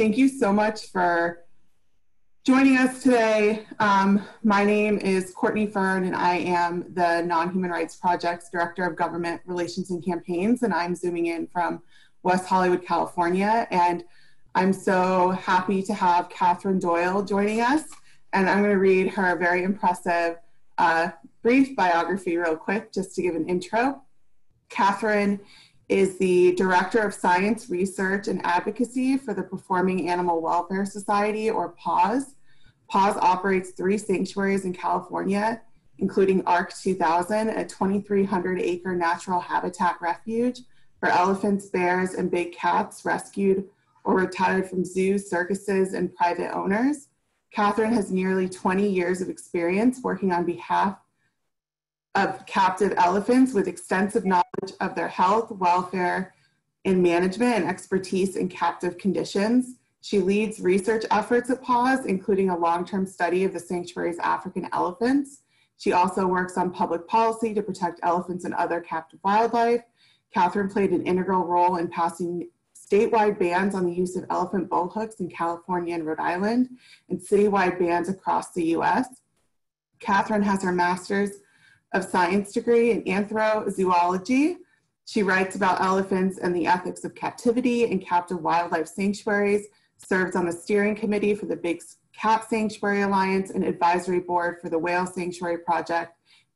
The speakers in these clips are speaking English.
Thank you so much for joining us today. My name is Courtney Fern, and I am the Non-Human Rights Project's Director of Government Relations and Campaigns, and I'm zooming in from West Hollywood, California. And I'm so happy to have Catherine Doyle joining us, and I'm going to read her very impressive brief biography real quick, just to give an intro. Catherine is the Director of Science, Research, and Advocacy for the Performing Animal Welfare Society, or PAWS. PAWS operates 3 sanctuaries in California, including ARC 2000, a 2,300-acre natural habitat refuge for elephants, bears, and big cats rescued or retired from zoos, circuses, and private owners. Catherine has nearly 20 years of experience working on behalf of captive elephants with extensive knowledge of their health, welfare, and management, and expertise in captive conditions. She leads research efforts at PAWS, including a long-term study of the sanctuary's African elephants. She also works on public policy to protect elephants and other captive wildlife. Catherine played an integral role in passing statewide bans on the use of elephant bullhooks in California and Rhode Island, and citywide bans across the US. Catherine has her Master's of Science degree in Anthrozoology. She writes about elephants and the ethics of captivity and captive wildlife sanctuaries, serves on the steering committee for the Big Cat Sanctuary Alliance and advisory board for the Whale Sanctuary Project,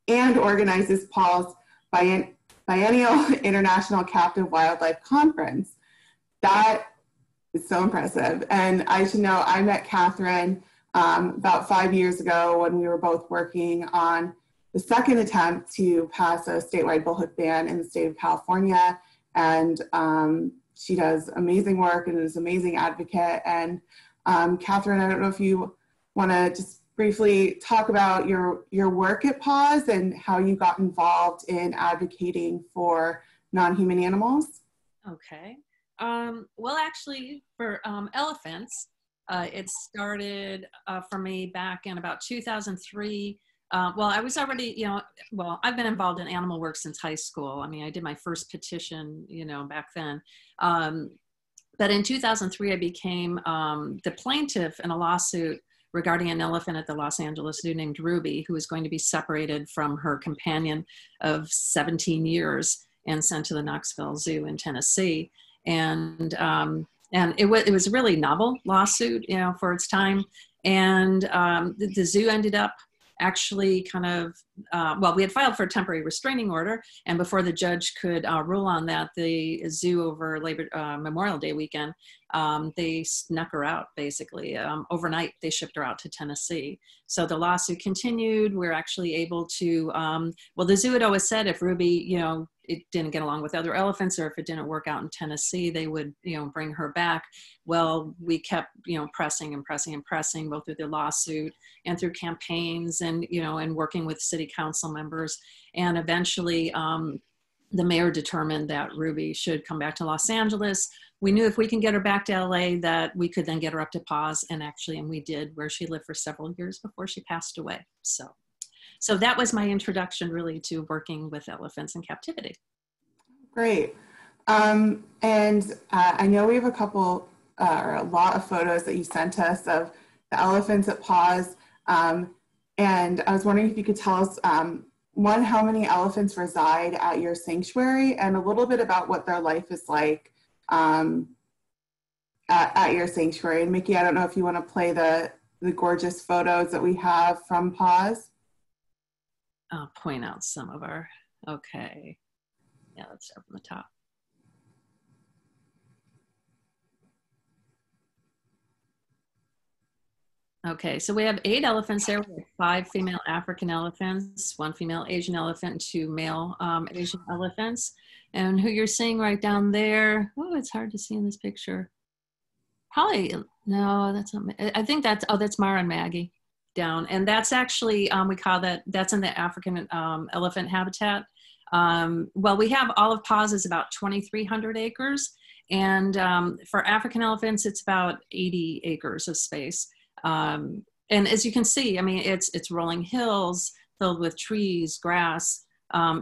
and organizes PAWS biennial International Captive Wildlife Conference. That is so impressive. And I should know, I met Catherine about 5 years ago when we were both working on the second attempt to pass a statewide bullhook ban in the state of California. And she does amazing work and is an amazing advocate. And Catherine, I don't know if you want to just briefly talk about your work at PAWS and how you got involved in advocating for non-human animals. Okay. Well, actually, for elephants, it started for me back in about 2003. Well, I was already, I've been involved in animal work since high school. I mean, I did my first petition, back then. But in 2003, I became the plaintiff in a lawsuit regarding an elephant at the Los Angeles Zoo named Ruby, who was going to be separated from her companion of 17 years and sent to the Knoxville Zoo in Tennessee. And it was a really novel lawsuit, for its time. And the zoo ended up actually kind of, we had filed for a temporary restraining order, and before the judge could rule on that, the zoo over Memorial Day weekend, they snuck her out, basically. Overnight, they shipped her out to Tennessee. So the lawsuit continued. We're actually able to, the zoo had always said if Ruby, it didn't get along with other elephants, or if it didn't work out in Tennessee, they would, bring her back. Well, we kept, pressing and pressing and pressing, both through the lawsuit and through campaigns and, and working with city council members. And eventually, the mayor determined that Ruby should come back to Los Angeles. We knew if we can get her back to LA that we could then get her up to PAWS, and we did, where she lived for several years before she passed away. So that was my introduction really to working with elephants in captivity. Great. And I know we have a couple or a lot of photos that you sent us of the elephants at PAWS. And I was wondering if you could tell us, one, how many elephants reside at your sanctuary, and a little bit about what their life is like at your sanctuary. And Mickey, I don't know if you want to play the gorgeous photos that we have from PAWS. I'll point out some of our, okay. Yeah, let's start from the top. Okay, so we have 8 elephants there. We have 5 female African elephants, 1 female Asian elephant, and 2 male Asian elephants. And who you're seeing right down there, oh, it's hard to see in this picture. Probably, no, that's not, I think that's Mara and Maggie down. And that's actually, we call that's in the African elephant habitat. We have all of PAWS is about 2,300 acres. And for African elephants, it's about 80 acres of space. And as you can see, I mean, it's rolling hills filled with trees, grass.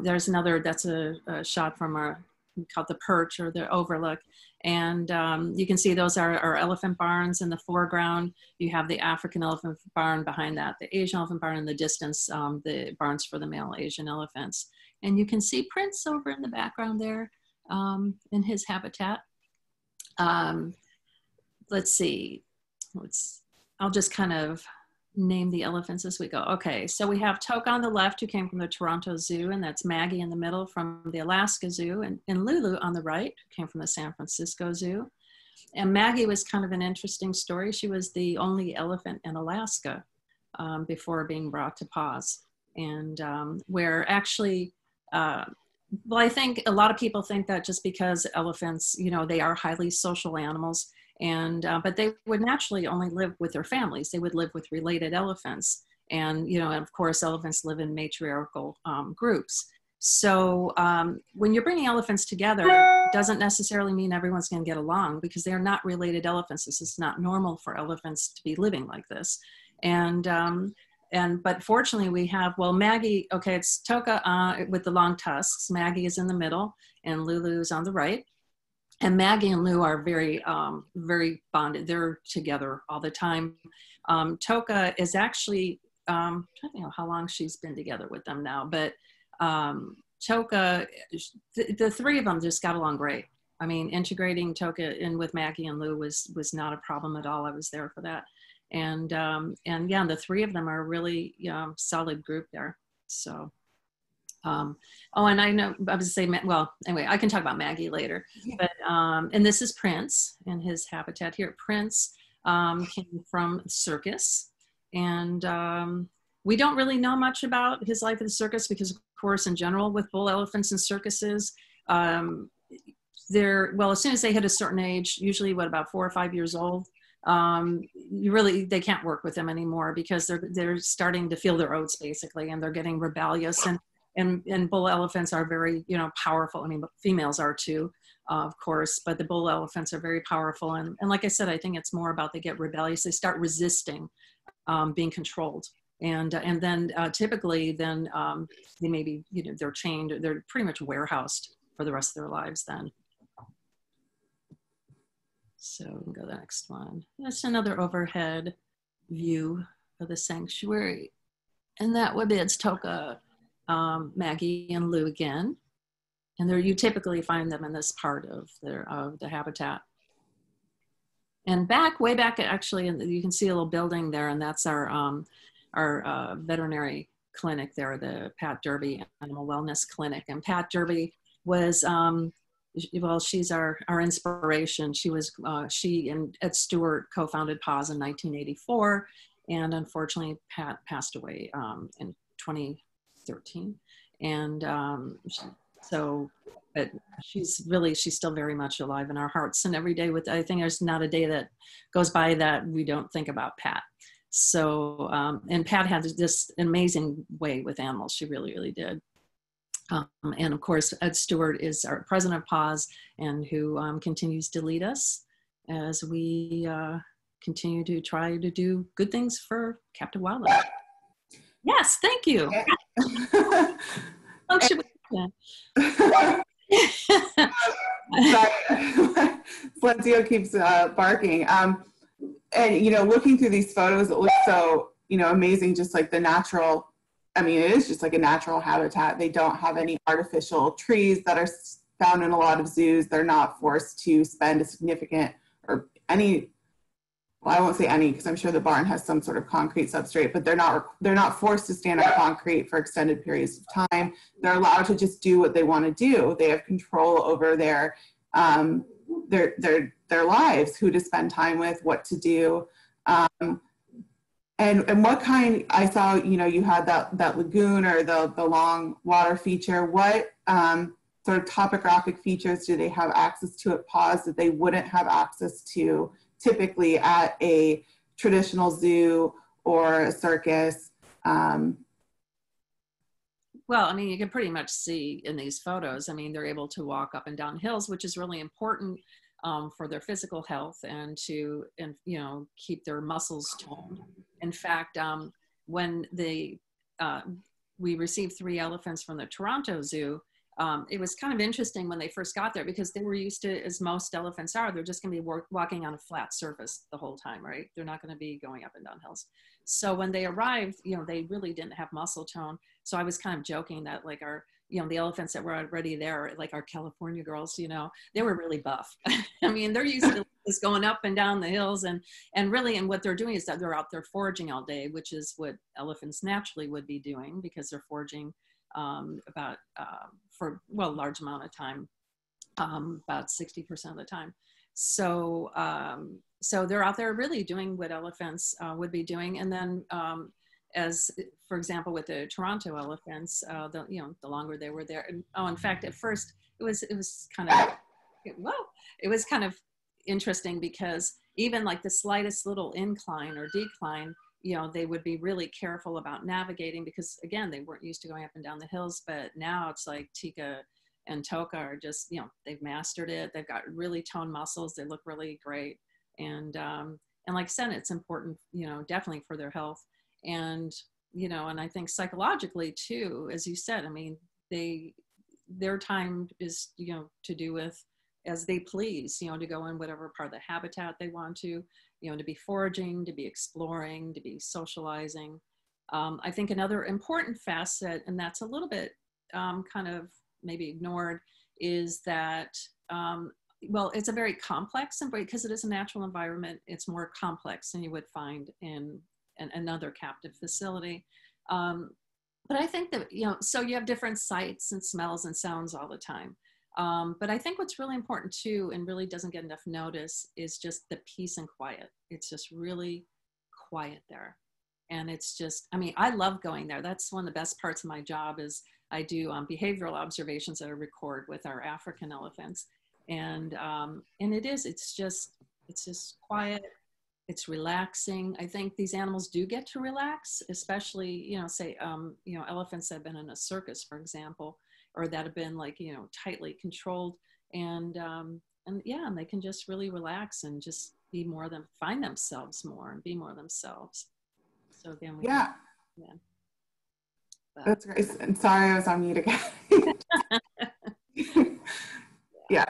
There's another, that's a shot from our, we call it the perch or the overlook. And you can see those are our elephant barns in the foreground. You have the African elephant barn behind that, the Asian elephant barn in the distance, the barns for the male Asian elephants. And you can see Prince over in the background there in his habitat. Let's see, I'll just kind of name the elephants as we go. Okay, so we have Toka on the left, who came from the Toronto Zoo, and that's Maggie in the middle from the Alaska Zoo, and Lulu on the right, who came from the San Francisco Zoo. And Maggie was kind of an interesting story. She was the only elephant in Alaska before being brought to PAWS. And where actually, well, I think a lot of people think that just because elephants, you know, they are highly social animals, and but they would naturally only live with their families. They would live with related elephants, and you know, and of course, elephants live in matriarchal groups. So when you're bringing elephants together, it doesn't necessarily mean everyone's going to get along, because they're not related elephants. This is not normal for elephants to be living like this, but fortunately we have, well, Maggie, okay, it's Toka with the long tusks. Maggie is in the middle, and Lulu's on the right. And Maggie and Lou are very, very bonded. They're together all the time. Toka is actually, I don't know how long she's been together with them now, but Toka, the three of them just got along great. I mean, integrating Toka in with Maggie and Lou was not a problem at all. I was there for that. And yeah, the three of them are a really solid group there. So. Oh, and I know, I was saying, well, anyway, I can talk about Maggie later, but, and this is Prince and his habitat here. Prince came from circus, and we don't really know much about his life in the circus, because of course, in general, with bull elephants and circuses, well, as soon as they hit a certain age, usually about 4 or 5 years old, they can't work with them anymore, because they're starting to feel their oats basically, and they're getting rebellious, and bull elephants are very, you know, powerful. I mean, females are too, of course, but the bull elephants are very powerful. And like I said, I think it's more about they get rebellious. They start resisting being controlled. And then typically then they maybe, you know, they're chained, they're pretty much warehoused for the rest of their lives then. So we can go to the next one. That's another overhead view of the sanctuary. And that would be, it's Toka, Maggie and Lou again, and you typically find them in this part of the habitat. And way back actually, and you can see a little building there, and that's our veterinary clinic there, the Pat Derby Animal Wellness Clinic. And Pat Derby was, well, she's our inspiration. She and Ed Stewart co-founded PAWS in 1984, and unfortunately Pat passed away in 2013, and but she's still very much alive in our hearts, and every day I think there's not a day that goes by that we don't think about Pat. So and Pat had this amazing way with animals. She really did. And of course, Ed Stewart is our president of PAWS, and who continues to lead us as we continue to try to do good things for captive wildlife. Yes, thank you. Oh, should we? Silencio keeps barking. And, you know, looking through these photos, it looks so, you know, amazing, just like the natural, I mean, it is just like a natural habitat. They don't have any artificial trees that are found in a lot of zoos. They're not forced to spend a significant or any, well, I won't say any, because I'm sure the barn has some sort of concrete substrate, but they're not forced to stand on concrete for extended periods of time. They're allowed to just do what they want to do. They have control over their lives, who to spend time with, what to do. And what kind, I saw, you know, you had that lagoon or the long water feature. What sort of topographic features do they have access to at PAWS that they wouldn't have access to typically at a traditional zoo or a circus? Well, I mean, you can pretty much see in these photos, I mean, they're able to walk up and down hills, which is really important for their physical health, and to, you know, keep their muscles toned. In fact, when we received 3 elephants from the Toronto Zoo, it was kind of interesting when they first got there because they were used to, as most elephants are, they're just going to be walking on a flat surface the whole time, right? They're not going to be going up and down hills. So when they arrived, you know, they really didn't have muscle tone. So I was kind of joking that like our, you know, the elephants that were already there, like our California girls, you know, they were really buff. I mean, they're used to just going up and down the hills and really, and what they're doing is that they're out there foraging all day, which is what elephants naturally would be doing because they're foraging for, well, a large amount of time, about 60% of the time. So, so they're out there really doing what elephants would be doing. And then as, for example, with the Toronto elephants, you know, the longer they were there. And, oh, in fact, at first it was kind of, whoa, it was kind of interesting because even like the slightest little incline or decline, you know, they would be really careful about navigating because again, they weren't used to going up and down the hills, but now it's like Tika and Toka are just, you know, they've mastered it. They've got really toned muscles. They look really great. And like I said, it's important, you know, definitely for their health. And, you know, and I think psychologically too, as you said, I mean, their time is, you know, to do with as they please, you know, to go in whatever part of the habitat they want to, you know, to be foraging, to be exploring, to be socializing. I think another important facet, and that's a little bit kind of maybe ignored, is that, well, it's a very complex, and because it is a natural environment, it's more complex than you would find in another captive facility. But I think that, you know, so you have different sights and smells and sounds all the time. But I think what's really important too, and really doesn't get enough notice, is just the peace and quiet. It's just really quiet there. And it's just, I mean, I love going there. That's one of the best parts of my job is I do behavioral observations that I record with our African elephants. And it's just quiet. It's relaxing. I think these animals do get to relax, especially, you know, say, you know, elephants that have been in a circus, for example, or that have been like, you know, tightly controlled, and yeah, and they can just really relax and just be more them, find themselves more and be more themselves. So again, yeah. But, that's great. And sorry, I was on mute again. Yeah.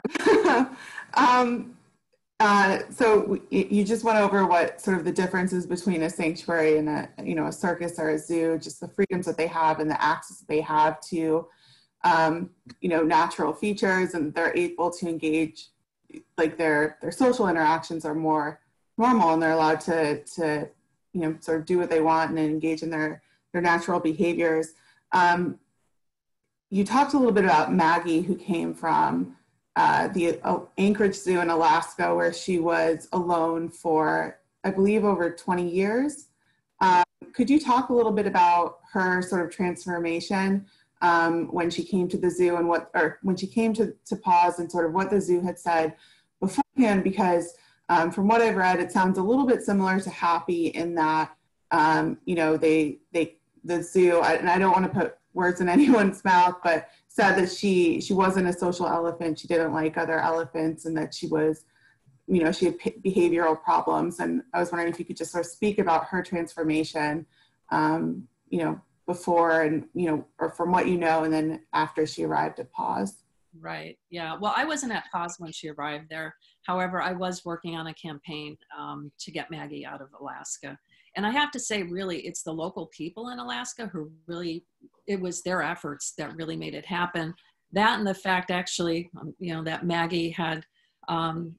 So you just went over what sort of the differences between a sanctuary and a, you know, a circus or a zoo, just the freedoms that they have and the access that they have to, you know, natural features, and they're able to engage, like their social interactions are more normal, and they're allowed to you know, sort of do what they want and engage in their natural behaviors. You talked a little bit about Maggie, who came from the Anchorage Zoo in Alaska, where she was alone for, I believe, over 20 years. Could you talk a little bit about her sort of transformation when she came to the zoo and when she came to PAWS, and sort of what the zoo had said beforehand? Because from what I've read, it sounds a little bit similar to Happy in that, you know, the zoo, and I don't want to put words in anyone's mouth, but said that she wasn't a social elephant. She didn't like other elephants, and that she was, you know, she had behavioral problems. And I was wondering if you could just sort of speak about her transformation, you know, before and, you know, or from what you know, and then after she arrived at PAWS. Right. Yeah. Well, I wasn't at PAWS when she arrived there. However, I was working on a campaign to get Maggie out of Alaska. And I have to say, really, it's the local people in Alaska who really, it was their efforts that really made it happen. That and the fact, actually, you know, that Maggie had some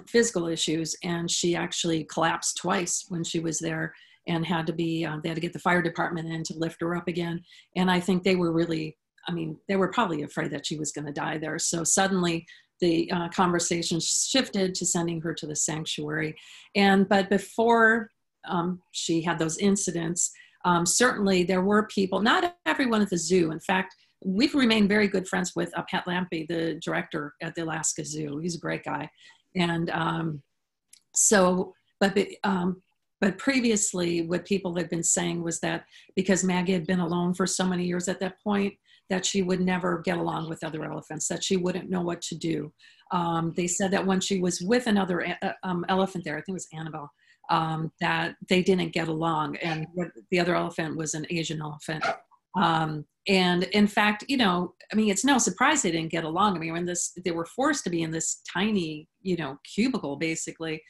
physical issues, and she actually collapsed twice when she was there and had to be, they had to get the fire department in to lift her up again. And I think they were really, I mean, they were probably afraid that she was going to die there. So suddenly the conversation shifted to sending her to the sanctuary. But before she had those incidents, certainly there were people, not everyone at the zoo. In fact, we've remained very good friends with Pat Lampy, the director at the Alaska Zoo. He's a great guy. And but previously what people had been saying was that because Maggie had been alone for so many years at that point, that she would never get along with other elephants, that she wouldn't know what to do. They said that when she was with another elephant there, I think it was Annabelle, that they didn't get along. And the other elephant was an Asian elephant. And in fact, you know, I mean, it's no surprise they didn't get along. I mean, they were forced to be in this tiny, you know, cubicle, basically,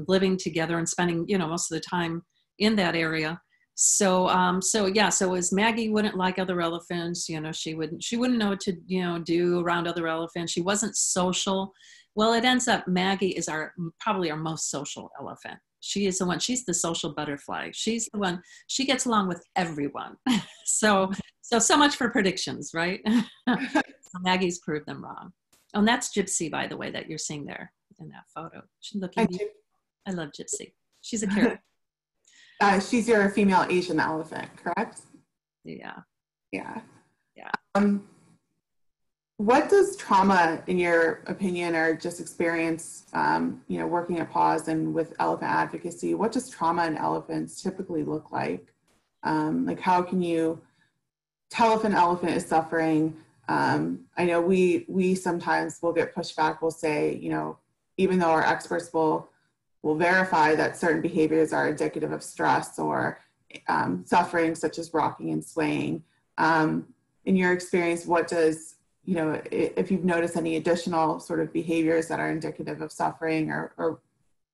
living together and spending, you know, most of the time in that area. So, so as Maggie wouldn't like other elephants, you know, she wouldn't know what to, you know, do around other elephants. She wasn't social. Well, it ends up Maggie is probably our most social elephant. She is the one, she's the social butterfly. She's the one, she gets along with everyone. So much for predictions, right? So Maggie's proved them wrong. Oh, and that's Gypsy, by the way, that you're seeing there in that photo. She's looking, I love Gypsy. She's a character. She's your female Asian elephant, correct? Yeah. Yeah. Yeah. What does trauma, in your opinion, or just experience, you know, working at PAWS and with elephant advocacy, what does trauma in elephants typically look like? Like, how can you tell if an elephant is suffering? I know we sometimes will get pushback. We'll say, you know, even though our experts will verify that certain behaviors are indicative of stress or suffering, such as rocking and swaying. In your experience, what does, you know, if you've noticed any additional sort of behaviors that are indicative of suffering or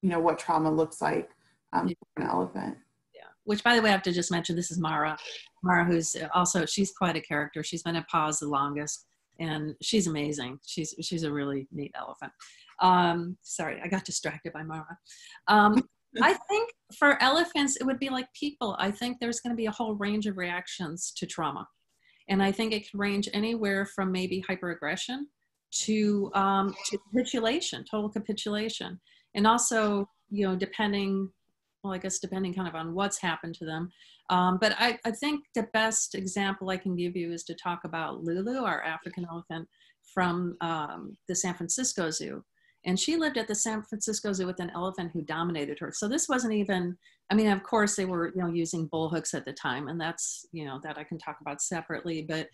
you know, what trauma looks like for an elephant? Yeah, which, by the way, I have to just mention, this is Mara. Mara, who's also, she's quite a character. She's been at PAWS the longest, and she's amazing. She's a really neat elephant. Sorry, I got distracted by Mara. I think for elephants, it would be like people. I think there's going to be a whole range of reactions to trauma. And I think it can range anywhere from maybe hyperaggression to capitulation, total capitulation. And also, you know, depending kind of on what's happened to them. But I think the best example I can give you is to talk about Lulu, our African elephant from the San Francisco Zoo. And she lived at the San Francisco Zoo with an elephant who dominated her. So this wasn't even, I mean, of course they were, you know, using bullhooks at the time, and that's, you know, that I can talk about separately, but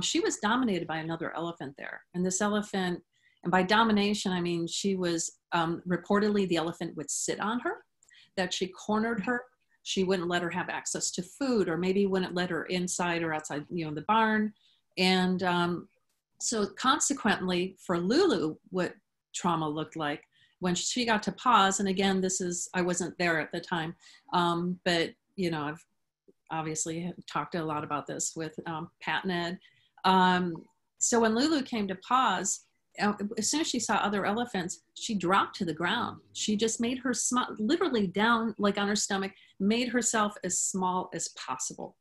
she was dominated by another elephant there. And this elephant, and by domination, I mean, she was, reportedly the elephant would sit on her, that she cornered her. She wouldn't let her have access to food, or maybe wouldn't let her inside or outside, you know, the barn. And so consequently for Lulu, what trauma looked like when she got to PAWS, and again, I wasn't there at the time, but you know, I've obviously talked a lot about this with Pat and Ed. So when Lulu came to PAWS, as soon as she saw other elephants, she dropped to the ground. She just made her literally down, like on her stomach, made herself as small as possible.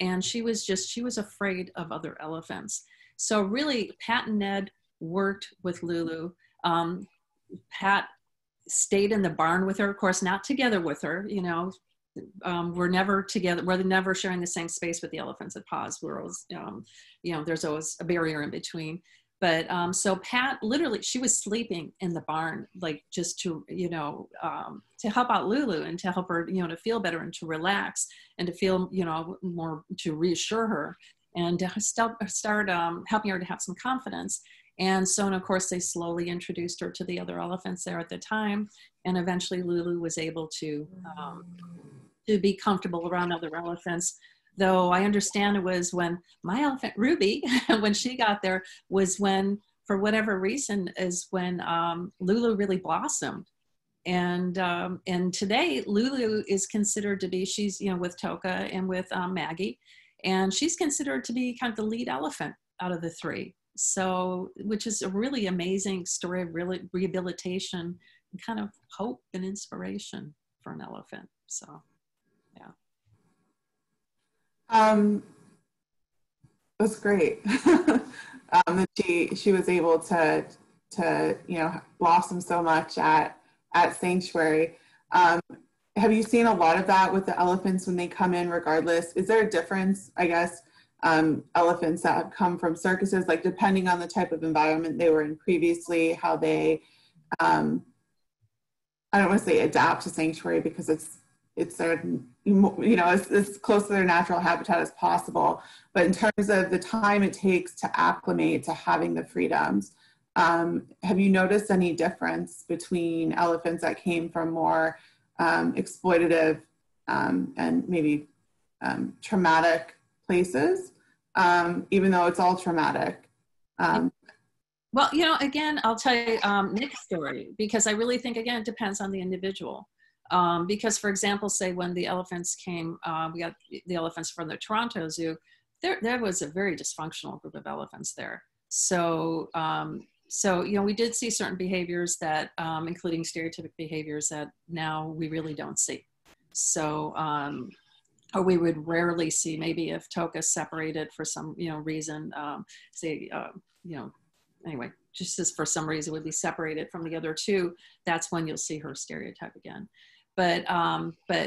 And she was afraid of other elephants. So really, Pat and Ed worked with Lulu. Pat stayed in the barn with her, of course, not together with her, you know, we're never together. We're never sharing the same space with the elephants at PAWS. We're always, you know, there's always a barrier in between. But so Pat, literally, she was sleeping in the barn, like just to, you know, to help out Lulu and to help her, you know, to feel better and to relax and to feel, you know, more, to reassure her and to start helping her to have some confidence. And so, and of course, they slowly introduced her to the other elephants there at the time. And eventually Lulu was able to be comfortable around other elephants. Though I understand it was when my elephant Ruby, when she got there, was when, for whatever reason, is when Lulu really blossomed. And today Lulu is considered to be, she's, you know, with Toka and with Maggie, and she's considered to be kind of the lead elephant out of the three. So, which is a really amazing story of really rehabilitation and kind of hope and inspiration for an elephant. So, yeah. That's great. That she was able to you know, blossom so much at Sanctuary. Have you seen a lot of that with the elephants when they come in regardless? Is there a difference, I guess, elephants that have come from circuses, like depending on the type of environment they were in previously, how they, I don't want to say adapt to Sanctuary because it's their, you know, as close to their natural habitat as possible. But in terms of the time it takes to acclimate to having the freedoms, have you noticed any difference between elephants that came from more exploitative and maybe traumatic places, even though it's all traumatic. Well, you know, again, I'll tell you Nick's story, because I really think, again, it depends on the individual. Because, for example, say when the elephants came, we got the elephants from the Toronto Zoo, there was a very dysfunctional group of elephants there. So, you know, we did see certain behaviors that, including stereotypic behaviors that now we really don't see. So, or we would rarely see, maybe if Toka's separated for some, you know, reason, say, you know, anyway, just as for some reason would be separated from the other two, that's when you'll see her stereotype again. But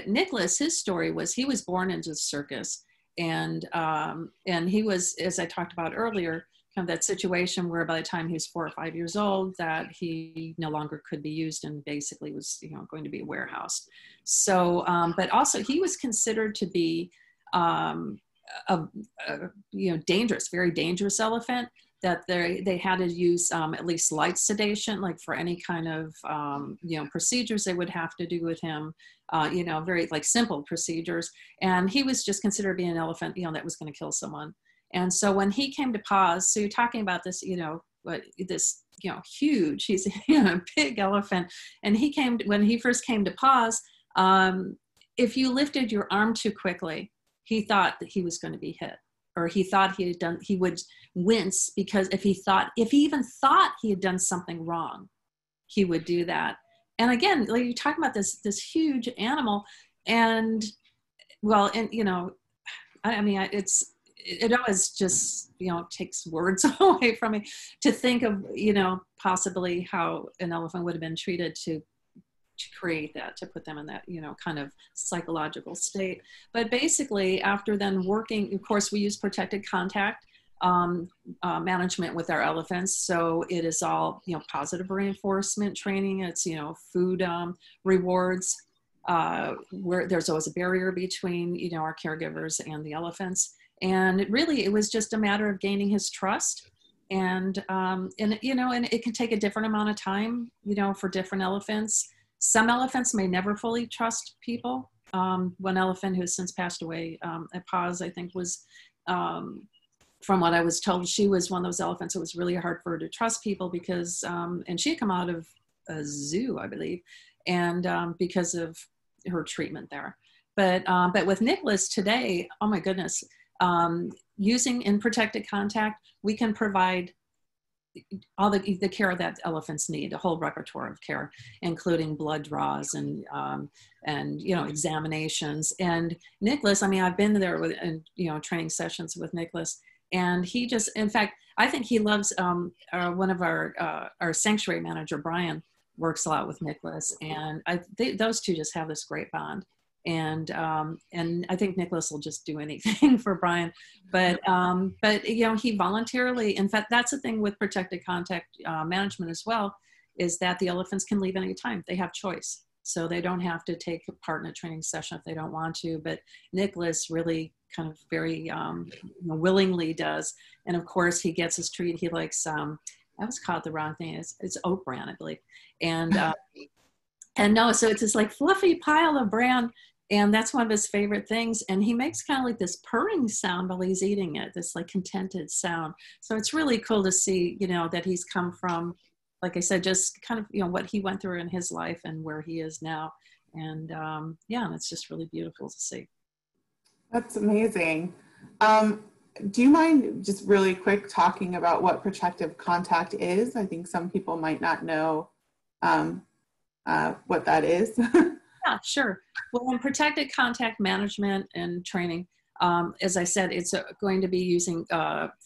Nicholas, his story was he was born into the circus, and he was, as I talked about earlier, kind of that situation where by the time he was 4 or 5 years old, that he no longer could be used and basically was, you know, going to be a warehouse. So, but also he was considered to be you know, dangerous, very dangerous elephant, that they had to use at least light sedation, like for any kind of, you know, procedures they would have to do with him, you know, very like simple procedures. And he was just considered to be an elephant, you know, that was going to kill someone. And so when he came to PAWS, so you're talking about this, you know, this, you know, huge, he's you know, a big elephant. And he came, when he first came to PAWS, if you lifted your arm too quickly, he thought that he was going to be hit, or he thought he would wince, because if he even thought he had done something wrong, he would do that. And again, like you're talking about this huge animal, and well, and you know, I mean, it always just, you know, takes words away from me to think of, you know, possibly how an elephant would have been treated to create that, to put them in that, you know, kind of psychological state. But basically, after then working, of course, we use protected contact management with our elephants. So it is all, you know, positive reinforcement training. It's, you know, food rewards, where there's always a barrier between, you know, our caregivers and the elephants. And it was just a matter of gaining his trust. And you know, and it can take a different amount of time, you know, for different elephants. Some elephants may never fully trust people. One elephant who has since passed away at PAWS, I think, was, from what I was told, she was one of those elephants. It was really hard for her to trust people because, and she had come out of a zoo, I believe, and because of her treatment there. But with Nicholas today, oh my goodness, using in protected contact, we can provide all the care that elephants need, a whole repertoire of care, including blood draws and you know, examinations. And Nicholas, I mean, I've been there with, and you know, training sessions with Nicholas, and he just, in fact, I think he loves one of our sanctuary manager, Brian, works a lot with Nicholas, and those two just have this great bond. And I think Nicholas will just do anything for Brian, but you know, he voluntarily, in fact, that's the thing with protected contact management as well, is that the elephants can leave any time. They have choice, so they don't have to take part in a training session if they don't want to. But Nicholas really kind of very you know, willingly does, and of course he gets his treat. He likes I was called the wrong thing. It's oat bran, I believe, and no, so it's this like fluffy pile of bran. And that's one of his favorite things. And he makes kind of like this purring sound while he's eating it, this like contented sound. So it's really cool to see, you know, that he's come from, like I said, just kind of, you know, what he went through in his life and where he is now. And yeah, and it's just really beautiful to see. That's amazing. Do you mind just really quick talking about what protective contact is? I think some people might not know what that is. Yeah, sure. Well, in protected contact management and training, as I said, it's going to be using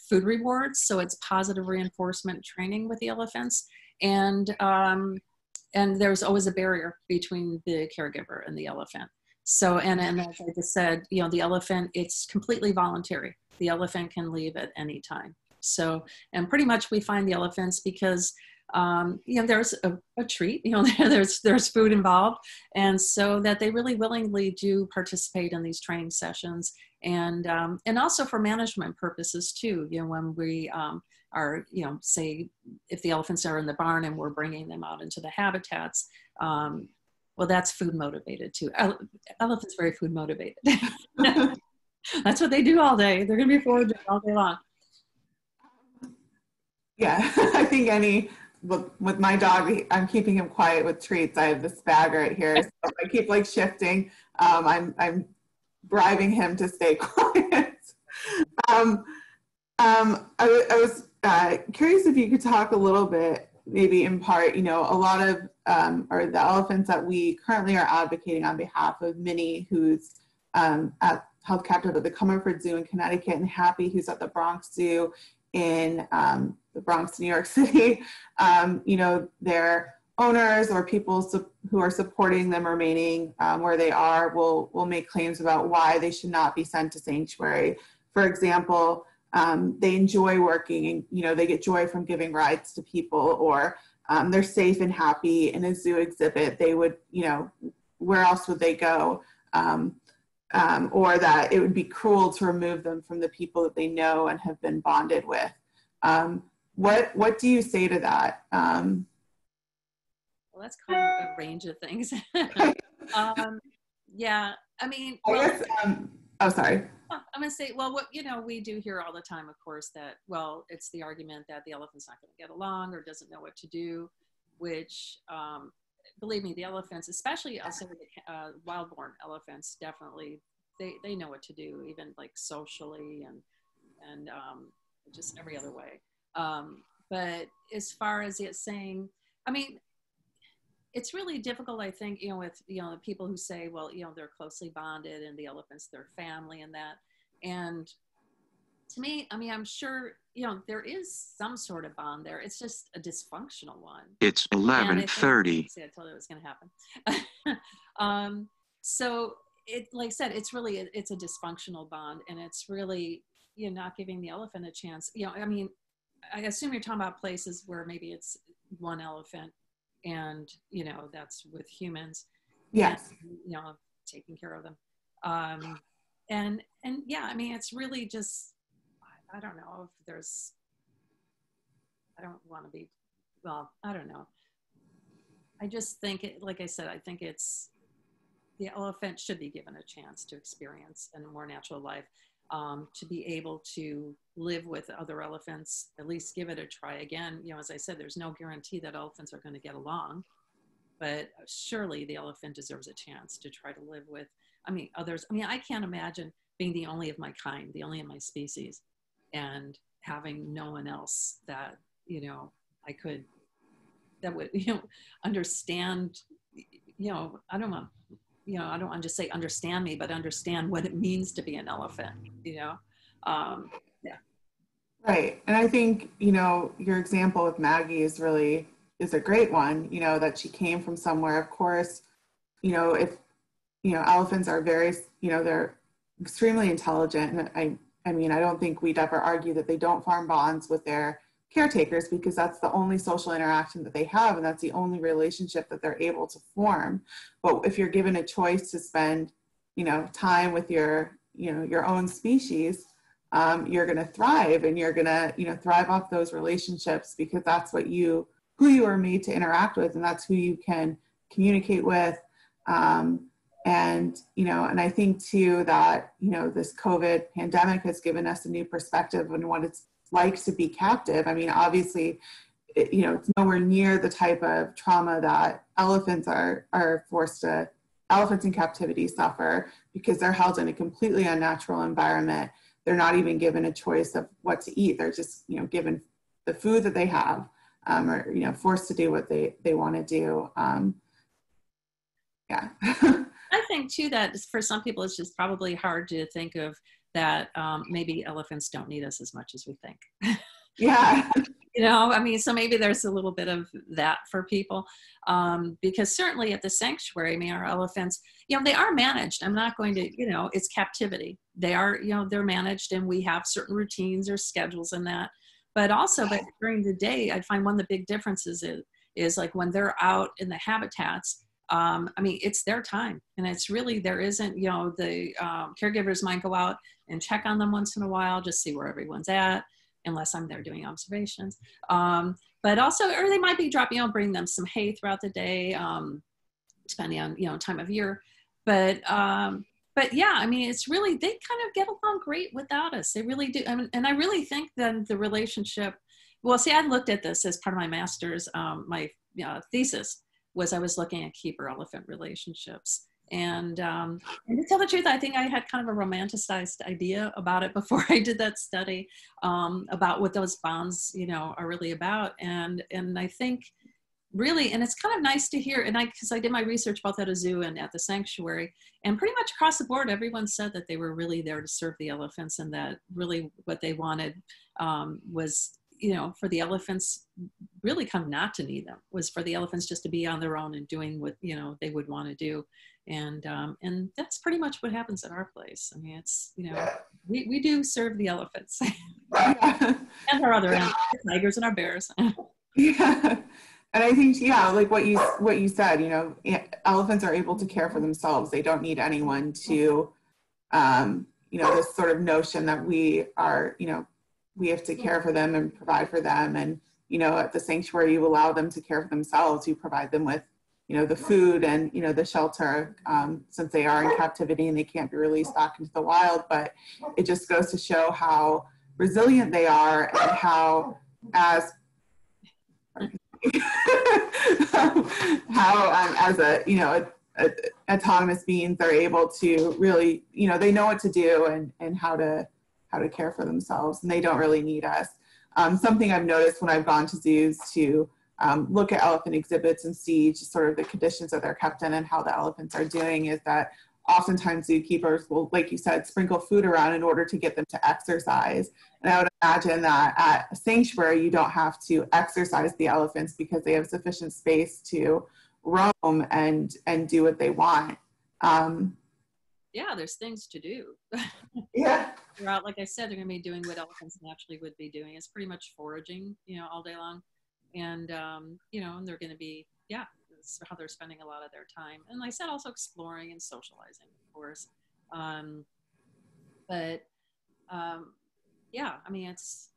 food rewards. So it's positive reinforcement training with the elephants. And there's always a barrier between the caregiver and the elephant. So, and as I just said, you know, the elephant, it's completely voluntary. The elephant can leave at any time. So, and pretty much we find the elephants because you know, there's a treat, you know, there's food involved. And so that they really willingly do participate in these training sessions, and also for management purposes too, you know, when we are, you know, say if the elephants are in the barn and we're bringing them out into the habitats, well, that's food motivated too. Elephants very food motivated. That's what they do all day. They're going to be foraging all day long. Yeah, I think with my dog, I'm keeping him quiet with treats. I have this bag right here, so I keep like shifting. I'm bribing him to stay quiet. I was curious if you could talk a little bit, maybe in part, a lot of, or the elephants that we currently are advocating on behalf of Minnie, who's held captive at the Comerford Zoo in Connecticut, and Happy, who's at the Bronx Zoo in the Bronx, New York City. Their owners or people who are supporting them remaining where they are will make claims about why they should not be sent to sanctuary. For example, they enjoy working and, they get joy from giving rides to people, or they're safe and happy in a zoo exhibit. They would, where else would they go? Or that it would be cruel to remove them from the people that they know and have been bonded with. What do you say to that? Well, that's kind of a range of things. Yeah, I mean, oh, sorry. I'm going to say, well, we do hear all the time, of course, that, well, it's the argument that the elephant's not going to get along or doesn't know what to do, which, believe me, the elephants, especially I'll say the wild-born elephants, definitely, they know what to do, even like socially and just every other way. But as far as it saying, I mean, it's really difficult, I think, with, the people who say, well, they're closely bonded and the elephant's their family and that. And to me, I mean, I'm sure, there is some sort of bond there. It's just a dysfunctional one. It's 11:30. See, I told you it was going to happen. So like I said, it's a dysfunctional bond, and it's really, not giving the elephant a chance. I mean, I assume you're talking about places where maybe it's one elephant and, that's with humans. Yes. And, taking care of them. And yeah, I mean, it's really just, I don't know if there's, I don't want to be, well, I don't know. I just think, like I said, I think the elephant should be given a chance to experience a more natural life, to be able to live with other elephants, at least give it a try. Again, as I said, there's no guarantee that elephants are going to get along, but surely the elephant deserves a chance to try to live with, others. I can't imagine being the only of my kind, the only of my species, and having no one else that, I could, that would, understand, I don't want to just say understand me, but understand what it means to be an elephant, Yeah. Right. And I think, your example with Maggie is a great one, that she came from somewhere. Of course, if, elephants are very, they're extremely intelligent. And I don't think we'd ever argue that they don't form bonds with their caretakers, because that's the only social interaction that they have, and that's the only relationship that they're able to form. But if you're given a choice to spend, time with your own species, you're going to thrive, and you're going to, thrive off those relationships, because that's who you are made to interact with, and that's who you can communicate with. And I think too that, this COVID pandemic has given us a new perspective on what it's like to be captive. Obviously, it's nowhere near the type of trauma that elephants in captivity suffer, because they're held in a completely unnatural environment. They're not even given a choice of what to eat. They're just, given the food that they have, or, forced to do what they want to do. Yeah. I think too that for some people it's just probably hard to think of that maybe elephants don't need us as much as we think. Yeah. So maybe there's a little bit of that for people, because certainly at the sanctuary, our elephants, they are managed. I'm not going to, it's captivity. They are, they're managed, and we have certain routines or schedules in that. But also, but during the day, I find one of the big differences is like when they're out in the habitats, it's their time, and it's really, there isn't, the caregivers might go out and check on them once in a while, just see where everyone's at, unless I'm there doing observations. But also, or they might be bring them some hay throughout the day, depending on, time of year. But but yeah, I mean, it's really, they kind of get along great without us. They really do. I mean, and I really think that the relationship, well, see, I looked at this as part of my master's, my thesis was I was looking at keeper elephant relationships. And to tell the truth, I think I had kind of a romanticized idea about it before I did that study, about what those bonds, you know, are really about. And I think really, and it's kind of nice to hear, and because I did my research both at a zoo and at the sanctuary, and pretty much across the board, everyone said that they were really there to serve the elephants, and that really what they wanted was, you know, for the elephants really kind of not to need them, was for the elephants just to be on their own and doing what, you know, they would want to do. And that's pretty much what happens at our place. I mean, it's, you know, we do serve the elephants and our other animals, our tigers and our bears. Yeah. And I think, yeah, like what you said, you know, elephants are able to care for themselves. They don't need anyone to, you know, this sort of notion that we are, you know, we have to care for them and provide for them. And, you know, at the sanctuary, you allow them to care for themselves. You provide them with, you know, the food and, you know, the shelter, since they are in captivity and they can't be released back into the wild. But it just goes to show how resilient they are, and how as as a, you know, autonomous beings, they're able to really, you know, they know what to do and how to care for themselves, and they don't really need us. Something I've noticed when I've gone to zoos to look at elephant exhibits and see just sort of the conditions that they're kept in and how the elephants are doing is that oftentimes zookeepers will, like you said, sprinkle food around in order to get them to exercise. And I would imagine that at a sanctuary, you don't have to exercise the elephants because they have sufficient space to roam and do what they want. Yeah, there's things to do. Yeah. Throughout, like I said, they're going to be doing what elephants naturally would be doing. It's pretty much foraging, you know, all day long. And, you know, and they're going to be, yeah, that's how they're spending a lot of their time. And like I said, also exploring and socializing, of course. Yeah, I mean, it's,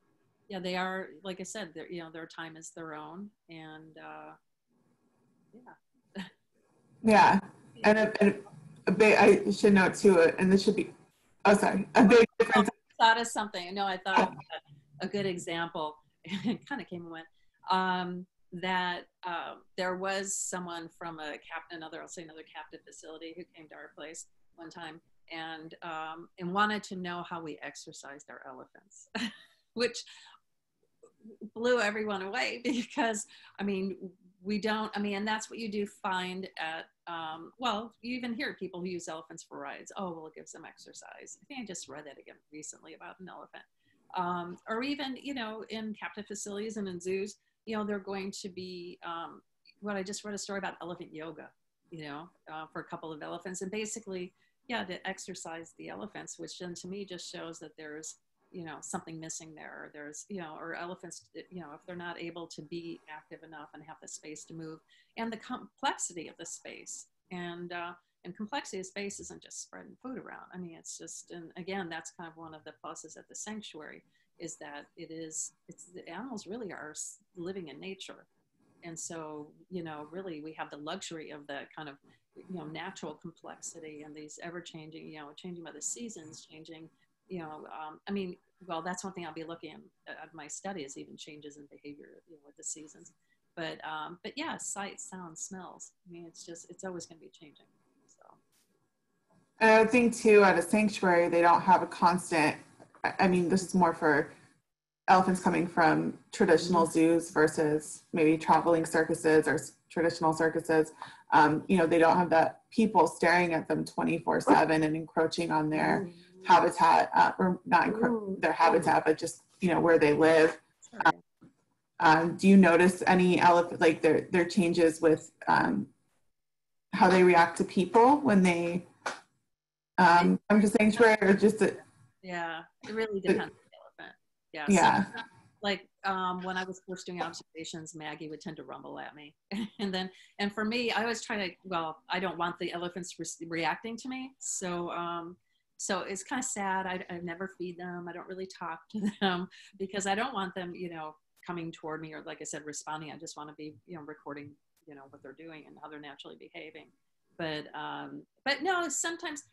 yeah, they are, like I said, they're, you know, their time is their own. And, yeah. Yeah. And a big, I should note too, and this should be, oh, sorry, a big difference. I thought of something. No, I thought of a good example. It kind of came and went. That there was someone from another captive facility who came to our place one time and wanted to know how we exercised our elephants, which blew everyone away because, I mean, we don't, I mean, and that's what you do find at, well, you even hear people who use elephants for rides. Oh, well, it gives them exercise. I think I just read that again recently about an elephant. Or even, you know, in captive facilities and in zoos, you know, they're going to be, what I just read a story about elephant yoga, you know, for a couple of elephants. And basically, yeah, to exercise the elephants, which then to me just shows that there's, you know, something missing there. Or there's, you know, or elephants, you know, if they're not able to be active enough and have the space to move, and the complexity of the space. And complexity of space isn't just spreading food around. I mean, it's just, and again, that's kind of one of the pluses at the sanctuary, is that it's the animals really are living in nature. And so, you know, really we have the luxury of the kind of, you know, natural complexity and these ever-changing, you know, changing by the seasons, changing, you know, I mean, well, that's one thing I'll be looking at my study, is even changes in behavior, you know, with the seasons. But yeah, sight, sound, smells. I mean, it's always going to be changing. So. And I think too, at a sanctuary, they don't have a constant, I mean, this is more for elephants coming from traditional zoos versus maybe traveling circuses or traditional circuses. You know, they don't have that people staring at them 24/7 and encroaching on their habitat, or not their habitat, but just, you know, where they live. Do you notice any elephant, like their changes with how they react to people when they come to sanctuary, or just yeah, it really depends on the elephant. Yeah. Yeah. So, like when I was first doing observations, Maggie would tend to rumble at me, and for me, I always try to, well, I don't want the elephants reacting to me, so so it's kind of sad. I never feed them. I don't really talk to them because I don't want them, you know, coming toward me or, like I said, responding. I just want to be, you know, recording, you know, what they're doing and how they're naturally behaving. But no, sometimes,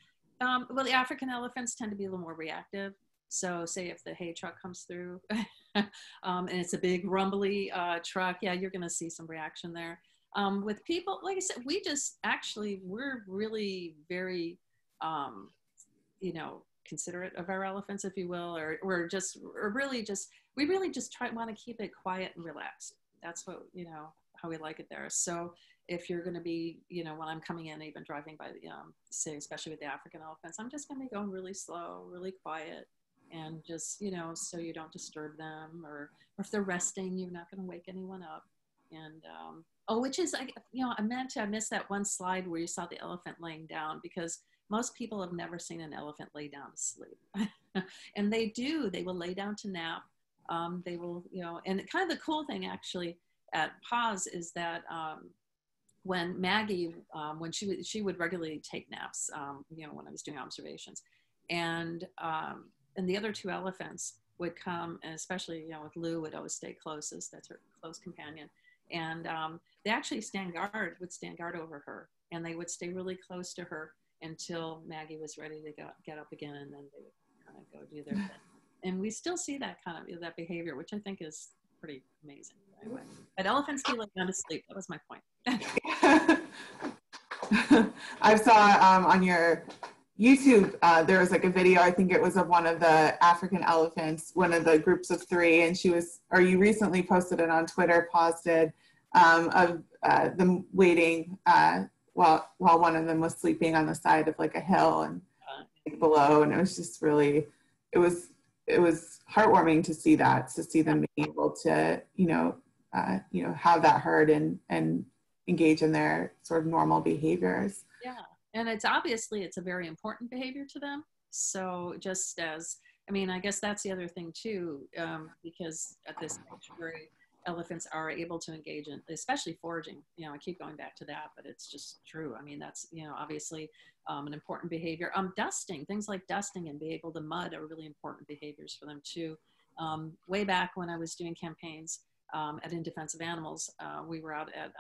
Well, the African elephants tend to be a little more reactive. So say if the hay truck comes through and it's a big rumbly truck, yeah, you're going to see some reaction there. With people, like I said, we're really very, you know, considerate of our elephants, if you will, or we really just want to keep it quiet and relaxed. That's what, you know, how we like it there. So if you're going to be, you know, when I'm coming in, even driving by, say, especially with the African elephants, I'm just going to be going really slow, really quiet, and just, you know, so you don't disturb them, or if they're resting, you're not going to wake anyone up. And, which is, you know, I missed that one slide where you saw the elephant laying down, because most people have never seen an elephant lay down to sleep. And they will lay down to nap. They will, you know, and kind of the cool thing actually at PAWS is that, when Maggie, when she would regularly take naps, you know, when I was doing observations, and the other two elephants would come, and especially, you know, with Lou would always stay closest. That's her close companion, and they actually would stand guard over her, and they would stay really close to her until Maggie was ready to get up again, and then they would kind of go do their thing. And we still see that kind of that behavior, which I think is pretty amazing. Anyway, but elephants do like down to sleep. That was my point. I saw on your YouTube, there was like a video, I think it was of one of the African elephants, one of the groups of three, and you recently posted it on Twitter, PAWS did, of them waiting while one of them was sleeping on the side of like a hill and below, and it was just really, it was heartwarming to see them being able to, have that heard and engage in their sort of normal behaviors. Yeah, and it's a very important behavior to them. So just as, I guess that's the other thing too, because at this sanctuary, elephants are able to engage in, especially foraging. I keep going back to that, but it's just true. That's, obviously an important behavior. Dusting, things like dusting and being able to mud are really important behaviors for them too. Way back when I was doing campaigns at In Defense of Animals, we were out at,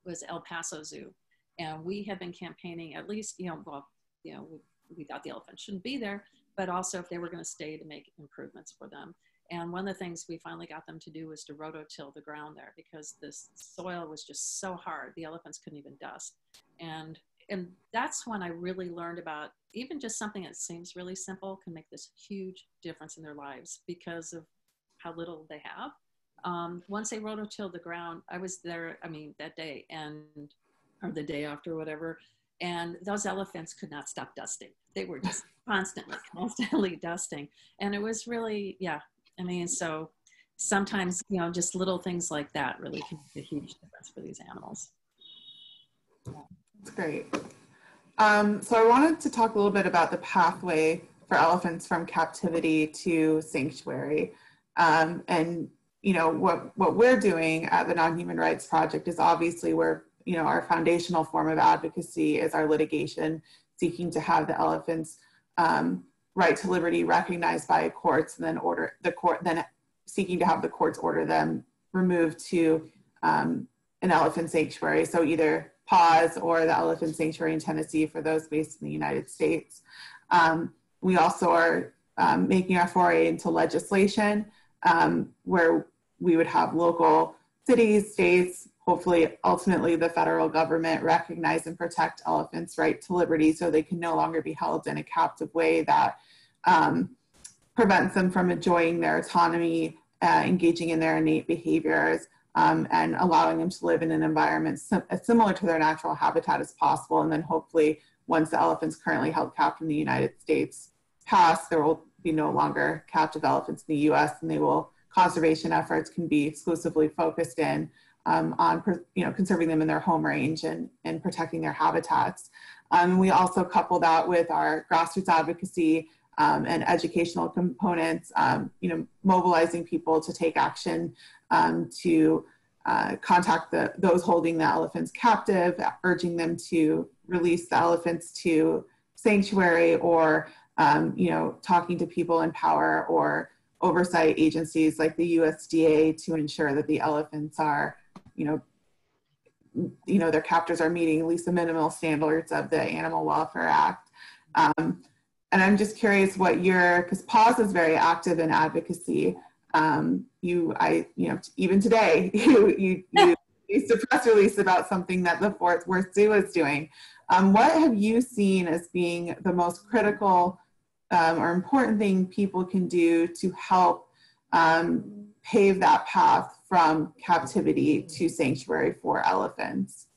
was El Paso Zoo. And we had been campaigning at least, we thought the elephants shouldn't be there, but also if they were going to stay, to make improvements for them. And one of the things we finally got them to do was to rototill the ground there, because this soil was just so hard. The elephants couldn't even dust. And that's when I really learned about even just something that seems really simple can make this huge difference in their lives because of how little they have. Once they rototilled the ground, I was there, that day or the day after, whatever. And those elephants could not stop dusting. They were just constantly dusting. And it was really, yeah. So sometimes, just little things like that really can make a huge difference for these animals. That's great. So I wanted to talk a little bit about the pathway for elephants from captivity to sanctuary. And what we're doing at the Non-Human Rights Project is obviously our foundational form of advocacy is our litigation, seeking to have the elephants' right to liberty recognized by courts, and then seeking to have the courts order them removed to an elephant sanctuary. So either PAWS or the elephant sanctuary in Tennessee for those based in the United States. We also are making our foray into legislation, where we would have local cities, states, hopefully ultimately the federal government recognize and protect elephants' right to liberty so they can no longer be held in a captive way that prevents them from enjoying their autonomy, engaging in their innate behaviors, and allowing them to live in an environment as similar to their natural habitat as possible. And then hopefully once the elephants currently held captive in the United States pass, there will be no longer captive elephants in the US, and conservation efforts can be exclusively focused in on conserving them in their home range and protecting their habitats. We also couple that with our grassroots advocacy and educational components, mobilizing people to take action, to contact those holding the elephants captive, urging them to release the elephants to sanctuary, or talking to people in power or oversight agencies like the USDA to ensure that the elephants are, their captors are meeting at least the minimal standards of the Animal Welfare Act. And I'm just curious what because PAWS is very active in advocacy. Even today, you released a press release about something that the Fort Worth Zoo is doing. What have you seen as being the most critical or important thing people can do to help pave that path from captivity to sanctuary for elephants?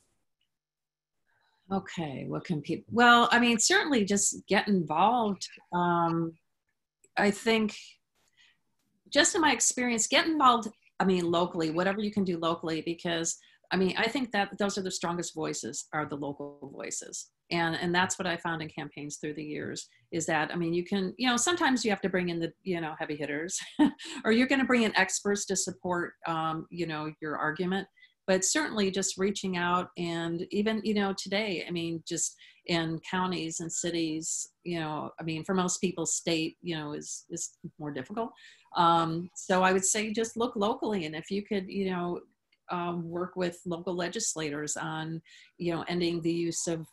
Okay, what can people, well, I mean, certainly just get involved. I think, just in my experience, get involved, I mean, locally, whatever you can do locally, because, I mean, I think that those are the strongest voices, are the local voices. And that's what I found in campaigns through the years, is that, I mean, you can, sometimes you have to bring in the, heavy hitters, or you're going to bring in experts to support, your argument. But certainly just reaching out, and even, today, I mean, just in counties and cities, I mean, for most people, state, is more difficult. So I would say just look locally. And if you could, work with local legislators on, ending the use of,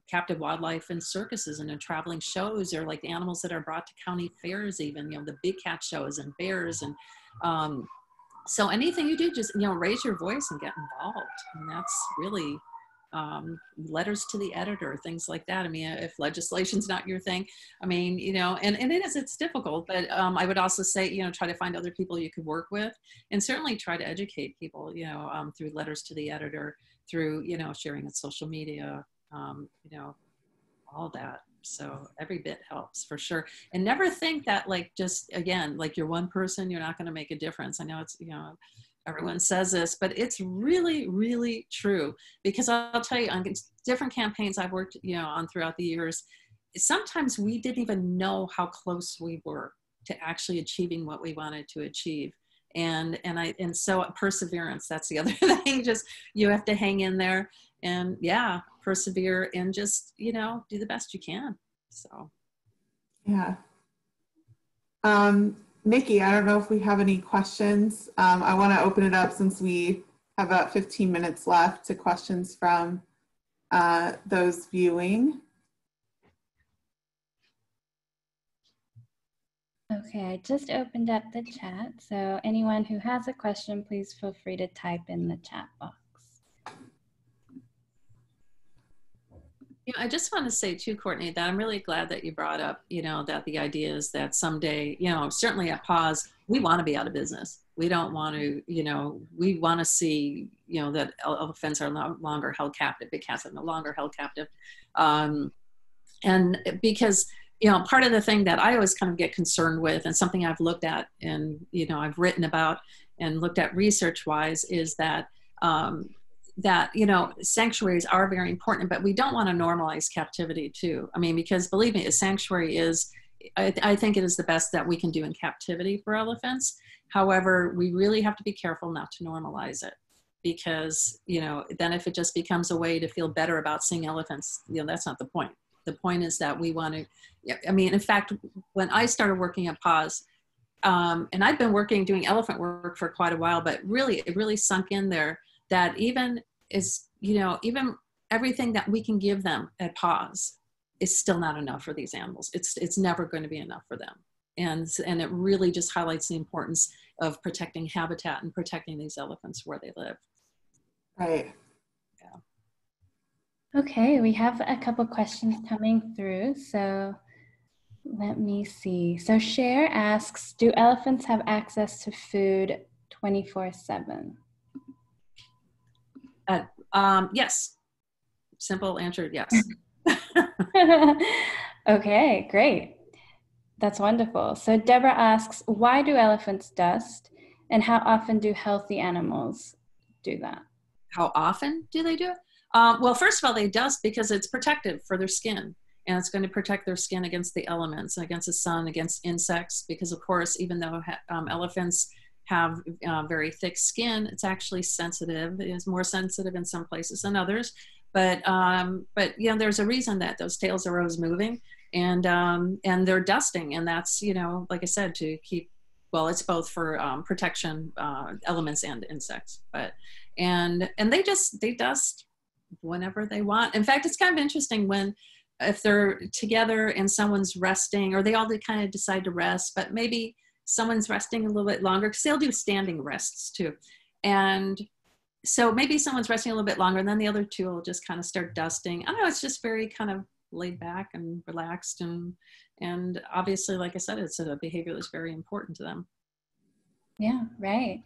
captive wildlife in circuses and in traveling shows, or like the animals that are brought to county fairs, even, the big cat shows and bears. And, so anything you do, just, raise your voice and get involved. And that's really, letters to the editor, things like that. I mean, if legislation's not your thing, I mean, and it's difficult, but I would also say, try to find other people you could work with, and certainly try to educate people, through letters to the editor, through, sharing on social media, all that. So every bit helps, for sure. And never think that, like, just, again, like you're one person, you're not going to make a difference. I know it's, everyone says this, but it's really, really true. Because I'll tell you, on different campaigns I've worked, on throughout the years, sometimes we didn't even know how close we were to actually achieving what we wanted to achieve. And so perseverance, that's the other thing. Just, you have to hang in there, and persevere, and just, do the best you can. So. Yeah. Nikki, I don't know if we have any questions. I want to open it up, since we have about 15 minutes left, to questions from those viewing. Okay, I just opened up the chat. So anyone who has a question, please feel free to type in the chat box. I just want to say too, Courtney, that I'm really glad that you brought up, that the idea is that someday, certainly at PAWS, we want to be out of business. We don't want to, we want to see, that elephants are no longer held captive, big cats are no longer held captive. And because, part of the thing that I always kind of get concerned with, and something I've looked at and, I've written about and looked at research-wise, is that, sanctuaries are very important, but we don't want to normalize captivity too. I mean, because believe me, a sanctuary is, I think it is the best that we can do in captivity for elephants. However, we really have to be careful not to normalize it, because, then if it just becomes a way to feel better about seeing elephants, that's not the point. The point is that we want to, I mean, in fact, when I started working at PAWS, and I've been doing elephant work for quite a while, but really, it really sunk in there that even even everything that we can give them at PAWS is still not enough for these animals. It's never going to be enough for them. And it really just highlights the importance of protecting habitat and protecting these elephants where they live. Right. Yeah. Okay, we have a couple questions coming through. So let me see. So Cher asks, do elephants have access to food 24/7? Yes. Simple answer, yes. Okay, great. That's wonderful. So Deborah asks, why do elephants dust, and how often do healthy animals do that? How often do they do it? Well, first of all, they dust because it's protective for their skin, and it's going to protect their skin against the elements, against the sun, against insects, because of course, even though elephants have very thick skin, it's actually sensitive. It is more sensitive in some places than others. But there's a reason that those tails are always moving, and they're dusting, and that's, like I said, to keep, well, it's both for protection, elements and insects. But and they dust whenever they want. In fact, it's kind of interesting when if they're together and someone's resting, or they all kind of decide to rest, but maybe someone's resting a little bit longer, because they'll do standing rests too. And so maybe someone's resting a little bit longer, and then the other two will just kind of start dusting. I don't know, it's just very kind of laid back and relaxed. And obviously, like I said, it's a behavior that's very important to them. Yeah, right.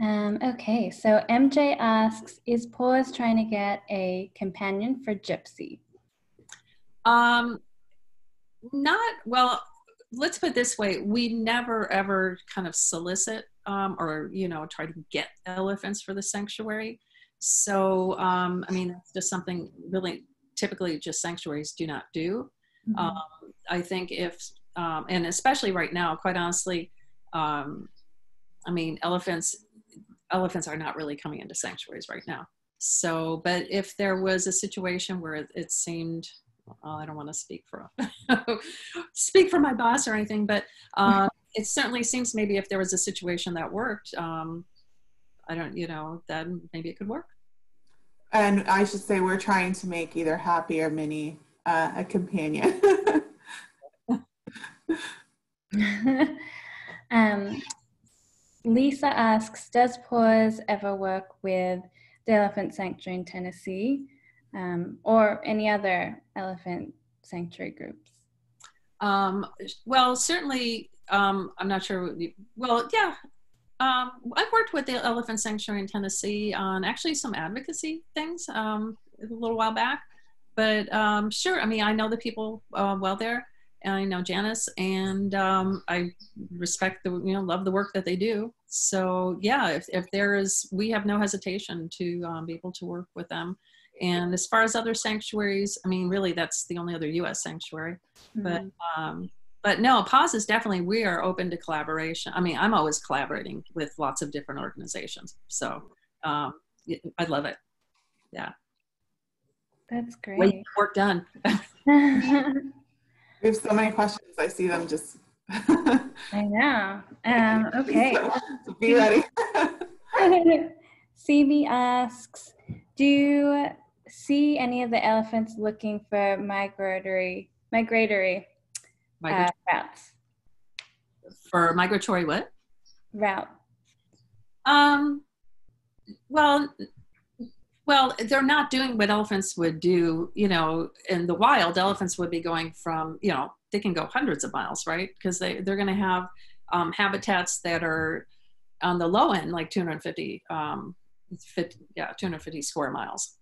Okay, so MJ asks, is PAWS trying to get a companion for Gypsy? Well, let's put it this way. We never ever kind of solicit or, try to get elephants for the sanctuary. So, I mean, that's just something really typically just sanctuaries do not do. Mm-hmm. I think if, and especially right now, quite honestly, I mean, elephants are not really coming into sanctuaries right now. So, but if there was a situation where it seemed, well, I don't want to speak for my boss or anything, but it certainly seems maybe if there was a situation that worked, then maybe it could work. And I should say we're trying to make either Happy or Minnie a companion. Lisa asks, does PAWS ever work with the Elephant Sanctuary in Tennessee or any other elephant sanctuary groups? Well, certainly, I'm not sure. Well, yeah, I've worked with the Elephant Sanctuary in Tennessee on actually some advocacy things a little while back. But sure, I mean, I know the people well there. And I know Janice, and I respect love the work that they do. So yeah, if there is, we have no hesitation to be able to work with them. And as far as other sanctuaries, I mean, really, that's the only other U.S. sanctuary. Mm-hmm. But no, PAWS is definitely, we are open to collaboration. I mean, I'm always collaborating with lots of different organizations. So I love it. Yeah. That's great. Well, work done. We have so many questions. I see them just. I know. Okay. So be ready. CB asks, do you see any of the elephants looking for migratory routes? For migratory what? Route. Well, they're not doing what elephants would do, in the wild. Elephants would be going from, they can go hundreds of miles, right? Because they're going to have habitats that are on the low end, like 250 square miles.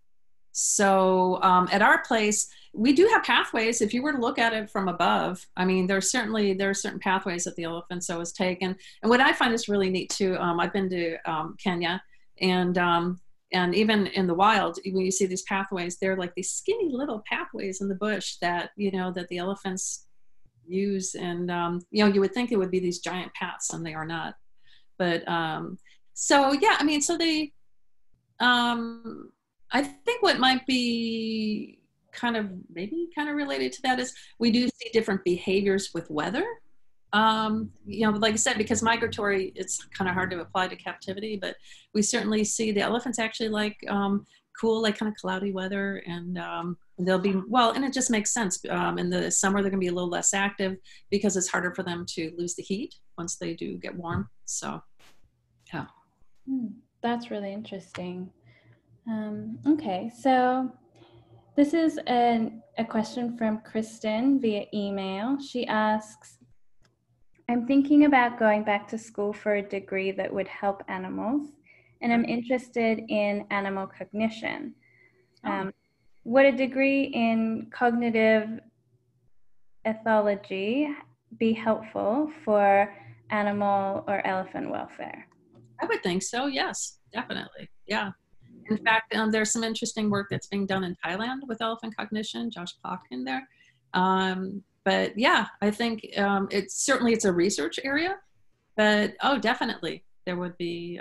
So at our place, we do have pathways. If you were to look at it from above, I mean, there are certain pathways that the elephants always take. And what I find is really neat too, I've been to Kenya, and even in the wild, when you see these pathways, they're like these skinny little pathways in the bush that, that the elephants use. And, you would think it would be these giant paths, and they are not. But so, yeah, I mean, so they, I think what might be maybe related to that is we do see different behaviors with weather. Like I said, because migratory, it's kind of hard to apply to captivity, but we certainly see the elephants actually like cool, like kind of cloudy weather, and they'll be, and it just makes sense. In the summer, they're gonna be a little less active because it's harder for them to lose the heat once they do get warm. So, yeah. That's really interesting. Okay, so this is a question from Kristen via email. She asks, I'm thinking about going back to school for a degree that would help animals, and I'm interested in animal cognition. Would a degree in cognitive ethology be helpful for animal or elephant welfare? I would think so, yes, definitely, yeah. In fact, there's some interesting work that's being done in Thailand with elephant cognition, Josh Plotkin there. But yeah, I think it's a research area, but definitely there would be,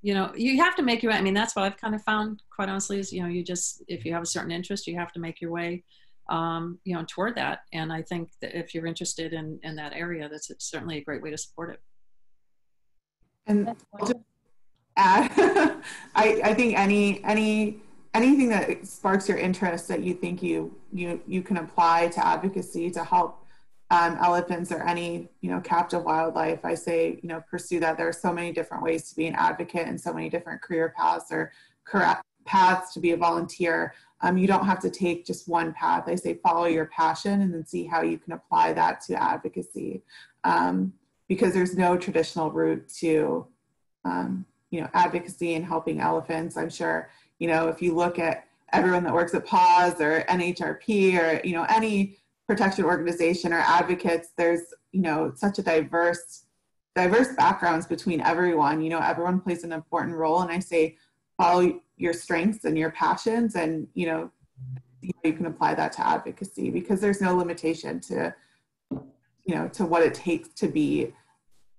you have to make your way. I mean, that's what I've kind of found, quite honestly, is, if you have a certain interest, you have to make your way, toward that. And I think that if you're interested in that area, that's certainly a great way to support it. And I'll just add, I think any anything that sparks your interest that you think you can apply to advocacy to help elephants or any, captive wildlife, I say, pursue that. There are so many different ways to be an advocate and so many different career paths or paths to be a volunteer. You don't have to take just one path. I say follow your passion and then see how you can apply that to advocacy, because there's no traditional route to, advocacy and helping elephants. I'm sure, if you look at everyone that works at PAWS or NhRP or, any protection organization or advocates, there's, such a diverse backgrounds between everyone. Everyone plays an important role, and I say follow your strengths and your passions, and you can apply that to advocacy, because there's no limitation to to what it takes to be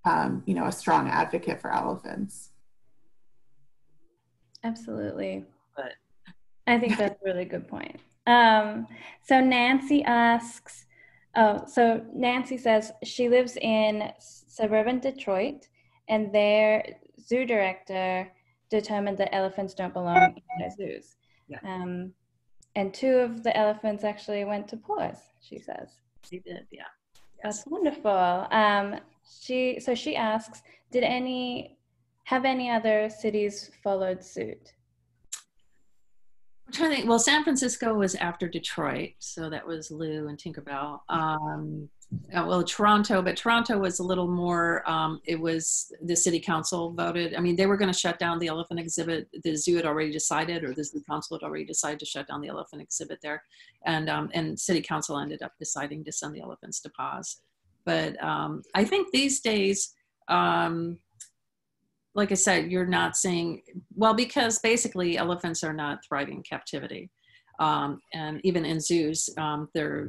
a strong advocate for elephants. Absolutely. But I think that's a really good point. So Nancy asks, so Nancy says she lives in suburban Detroit, and their zoo director determined that elephants don't belong in their zoos. Yeah. And 2 of the elephants actually went to PAWS, she says. She did, yeah. Yes. That's wonderful. She asks, have any other cities followed suit? I'm trying to think. Well, San Francisco was after Detroit, so that was Lou and Tinkerbell. Well, Toronto, but Toronto was a little more, it was the city council voted. I mean, they were going to shut down the elephant exhibit. The zoo had already decided, or the zoo council had already decided to shut down the elephant exhibit there. And city council ended up deciding to send the elephants to PAWS. But I think these days, like I said, you're not seeing, well, because basically elephants are not thriving in captivity. And even in zoos, their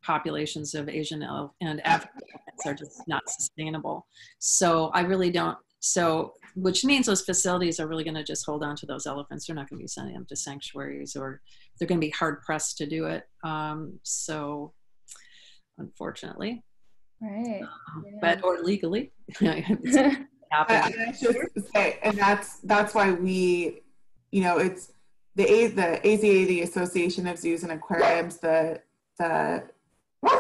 populations of Asian and African elephants are just not sustainable. So I really don't, which means those facilities are really going to just hold on to those elephants. They're not going to be sending them to sanctuaries, or they're going to be hard pressed to do it. So unfortunately. Right. But, or legally. I should say, and that's why we, it's the AZA, the Association of Zoos and Aquariums, the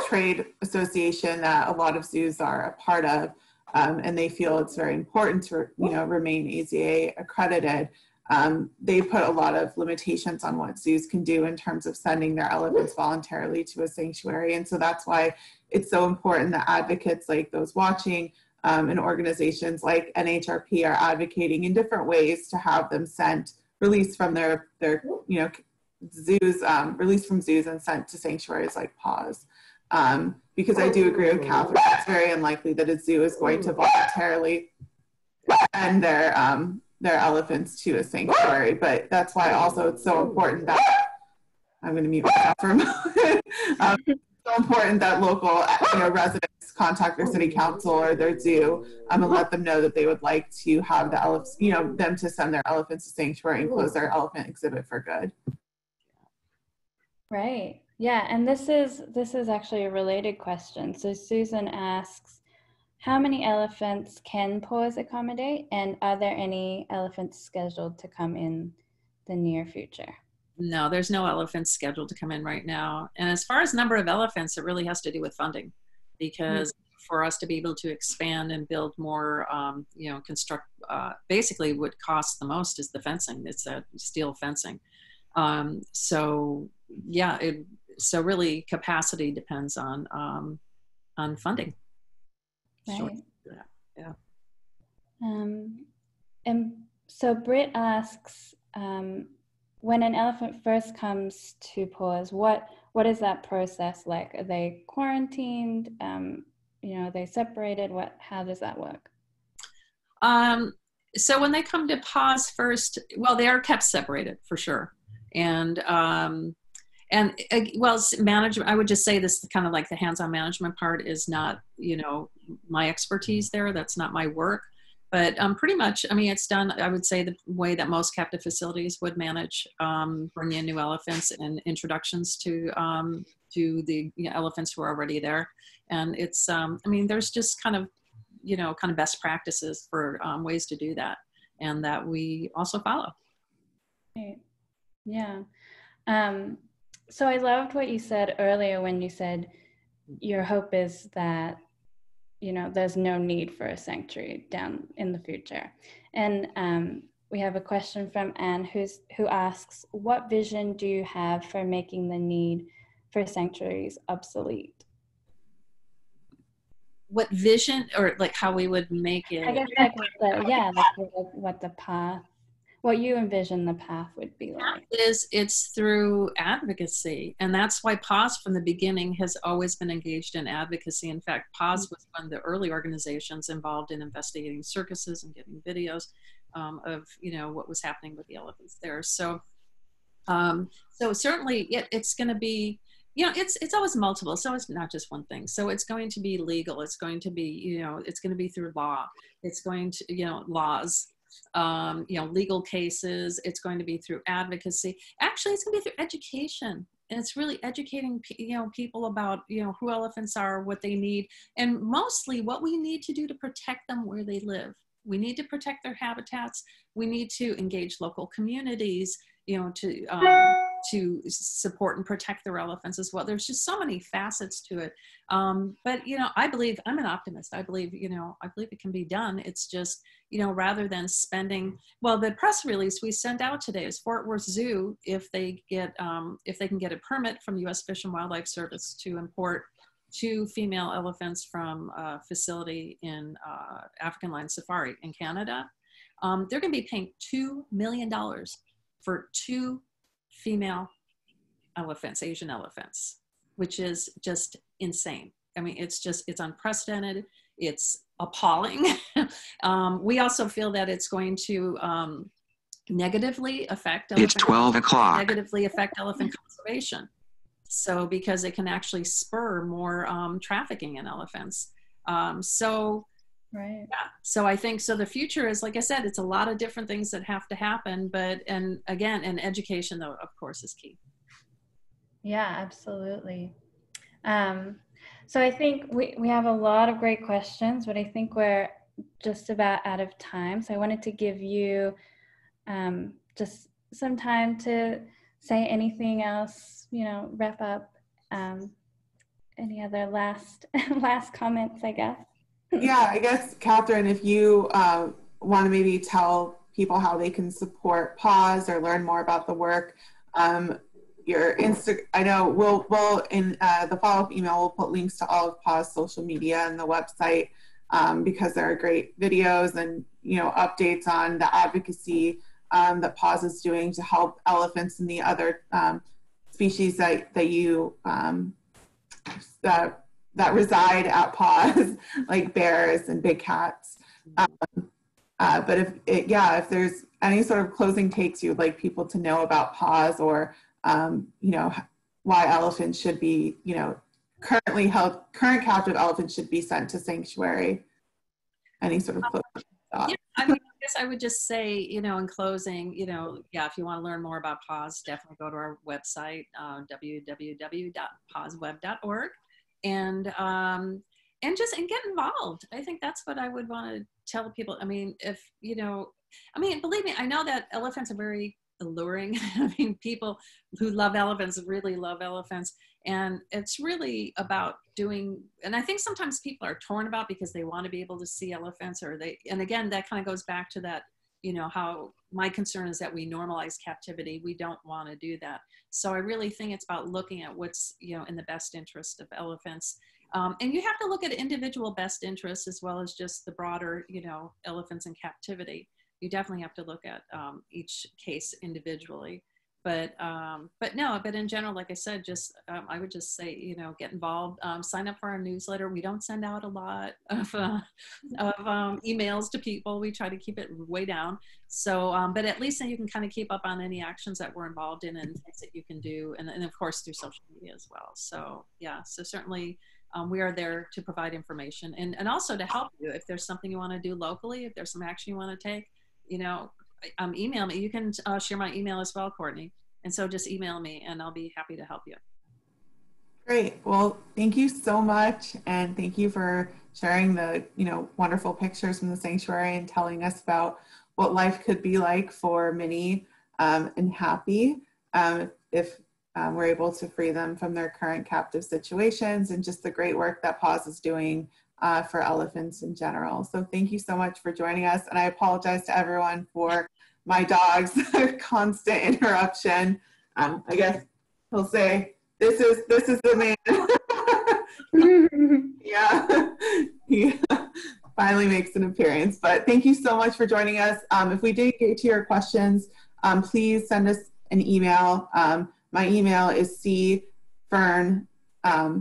trade association that a lot of zoos are a part of, and they feel it's very important to remain AZA accredited. They put a lot of limitations on what zoos can do in terms of sending their elephants voluntarily to a sanctuary, and so that's why it's so important that advocates like those watching, and organizations like NhRP are advocating in different ways to have them released from their zoos, released from zoos and sent to sanctuaries like PAWS. Because I do agree with Catherine, it's very unlikely that a zoo is going to voluntarily send their elephants to a sanctuary. But that's why also it's so important that, I'm going to mute myself for a moment. So important that local residents contact their city council or their zoo, and let them know that they would like to have the elephants, them to send their elephants to sanctuary and close their elephant exhibit for good. Right. Yeah, and this is actually a related question. So Susan asks, how many elephants can PAWS accommodate, and are there any elephants scheduled to come in the near future? No, there's no elephants scheduled to come in right now. And as far as number of elephants, it really has to do with funding, because for us to be able to expand and build more, construct, basically what costs the most is the fencing. It's that steel fencing. So yeah, so really capacity depends on funding. Right. Sure. Yeah. And so Britt asks, when an elephant first comes to PAWS, what is that process like? Are they quarantined? Are they separated? How does that work? So when they come to PAWS first, well, they are kept separated for sure. And management, I would just say this kind of like the hands-on management part is not, my expertise there. That's not my work. But pretty much, I mean, it's done, I would say, the way that most captive facilities would manage bringing in new elephants and introductions to the elephants who are already there. And it's, there's just kind of best practices for ways to do that, and that we also follow. Right. Yeah. So I loved what you said earlier when you said your hope is that, you know, there's no need for a sanctuary down in the future. And we have a question from Anne who asks, what vision do you have for making the need for sanctuaries obsolete? What vision, or like how we would make it? I guess like what the path, what you envision the path would be like. It's through advocacy, and that's why PAWS from the beginning has always been engaged in advocacy. In fact, PAWS was one of the early organizations involved in investigating circuses and getting videos of, you know, what was happening with the elephants there. So so certainly it's going to be, you know, it's always multiple, so it's not just one thing. So it's going to be legal, it's going to be, you know, it's going to be through law, it's going to, you know, laws, you know, legal cases, it's going to be through advocacy. Actually, it's going to be through education. And it's really educating, you know, people about, you know, who elephants are, what they need, and mostly what we need to do to protect them where they live. We need to protect their habitats. We need to engage local communities, you know, to support and protect their elephants as well. There's just so many facets to it. But, you know, I believe, I'm an optimist. I believe, you know, I believe it can be done. It's just, you know, rather than spending, well, the press release we sent out today is Fort Worth Zoo, if they can get a permit from the U.S. Fish and Wildlife Service to import 2 female elephants from a facility in African Lion Safari in Canada, they're going to be paying $2 million for 2 female elephants, Asian elephants, which is just insane. I mean, it's unprecedented. It's appalling. We also feel that it's going to negatively affect It's 12 o'clock. Negatively affect elephant conservation. So because it can actually spur more trafficking in elephants. Right. Yeah. So I think, so the future is, like I said, it's a lot of different things that have to happen, but, and again, and education though, of course, is key. Yeah, absolutely. So I think we have a lot of great questions, but I think we're just about out of time. So I wanted to give you just some time to say anything else, you know, wrap up. Any other last comments, I guess? Yeah, I guess, Catherine, if you want to maybe tell people how they can support PAWS or learn more about the work, your I know we'll in the follow-up email, we'll put links to all of PAWS social media and the website because there are great videos and, you know, updates on the advocacy that PAWS is doing to help elephants and the other species that you that reside at PAWS, like bears and big cats. But if there's any sort of closing takes you would like people to know about PAWS, or you know, why elephants should be, you know, current captive elephants should be sent to sanctuary. Any sort of closing thought? Yeah, I mean, I guess I would just say, you know, in closing, you know, yeah, if you want to learn more about PAWS, definitely go to our website, www.pawsweb.org. And get involved. I think that's what I would want to tell people. I mean, if, you know, I mean, believe me, I know that elephants are very alluring. I mean, people who love elephants really love elephants. And it's really about doing, and I think sometimes people are torn about because they want to be able to see elephants, and again, that kind of goes back to that, you know, how my concern is that we normalize captivity. We don't want to do that. So I really think it's about looking at what's, you know, in the best interest of elephants. And you have to look at individual best interests as well as just the broader, you know, elephants in captivity. You definitely have to look at each case individually. But in general, like I said, just I would just say, you know, get involved, sign up for our newsletter. We don't send out a lot of emails to people. We try to keep it way down. So, but at least then you can kind of keep up on any actions that we're involved in and things that you can do. And of course, through social media as well. So yeah, so certainly we are there to provide information and also to help you if there's something you want to do locally, if there's some action you want to take, you know, email me. You can share my email as well, Courtney. And so just email me and I'll be happy to help you. Great. Well, thank you so much. And thank you for sharing the, you know, wonderful pictures from the sanctuary and telling us about what life could be like for Minnie and Happy. if we're able to free them from their current captive situations, and just the great work that PAWS is doing for elephants in general. So thank you so much for joining us. And I apologize to everyone for my dog's constant interruption. I guess he'll say, this is the man. Yeah, he finally makes an appearance. But thank you so much for joining us. If we didn't get to your questions, please send us an email. My email is cfern,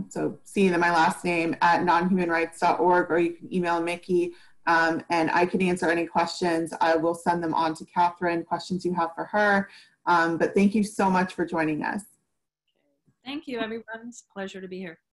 so C and then my last name, at nonhumanrights.org, or you can email Mickey, and I can answer any questions. I will send them on to Catherine, questions you have for her. But thank you so much for joining us. Thank you, everyone. It's a pleasure to be here.